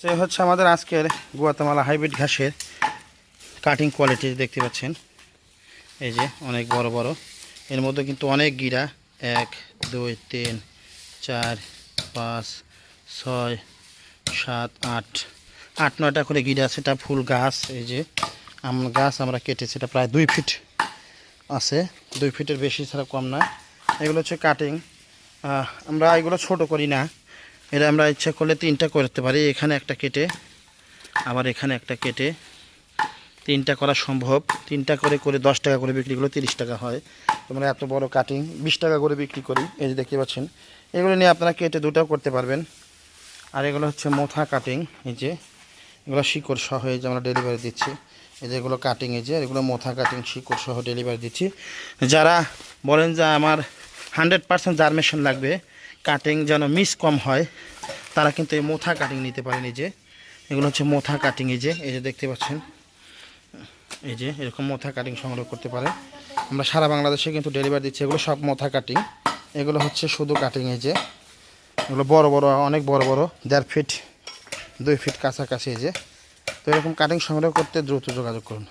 সে হচ্ছে আমাদের আজকের গুয়াতেমালা হাইব্রিড ঘাসের কাটিং কোয়ালিটি দেখতে পাচ্ছেন। এই যে অনেক বড় বড়, এর মধ্যে কিন্তু অনেক গিরা, 1 2 3 4 5 6 7 8 8-9টা করে গিরা আছে। এটা ফুল গাছ। এই যে গাছ আমরা কেটেছি, এটা প্রায় 2 ফিট আছে, 2 ফিটের বেশি ছাড়া কম না। এগুলো হচ্ছে কাটিং। আমরা এগুলো ছোট করি না, এটা আমরা ইচ্ছা করলে 3টা করতে পারি। এখানে একটা কেটে আবার এখানে একটা কেটে 3টা করা সম্ভব। 3টা করে করে 10 টাকা করে বিক্রি করলে 30 টাকা হয়। তোমরা এত বড় কাটিং 20 টাকা করে বিক্রি করি। এই যে দেখতে পাচ্ছেন, এগুলো নিয়ে আপনারা কেটে 2টাও করতে পারবেন। আর এগুলো হচ্ছে মোথা কাটিং। এই যে এগুলো শিকড় সহ এই যে আমরা ডেলিভারি দিচ্ছি। এই যে এগুলো কাটিং, এই যে এগুলো মোথা কাটিং শিকড় সহ ডেলিভারি দিচ্ছি। যারা বলেন যে আমার 100% জার্মেশন লাগবে, কাটিং যেন মিস কম হয়, তারা কিন্তু এই মোথা কাটিং নিতে পারেন। এই যে এগুলো হচ্ছে মোথা কাটিং। এই যে দেখতে পাচ্ছেন, এই যে এরকম মোথা কাটিং সংগ্রহ করতে পারেন। আমরা সারা বাংলাদেশে কিন্তু ডেলিভারি দিচ্ছি। এগুলো সব মোথা কাটিং, এগুলো হচ্ছে শুধু কাটিং। এই যে এগুলো বড় বড়, অনেক বড় বড়, 1.5 ফিট 2 ফিট কাছাকাছি। এই যে তো এরকম কাটিং সংগ্রহ করতে দ্রুত যোগাযোগ করুন।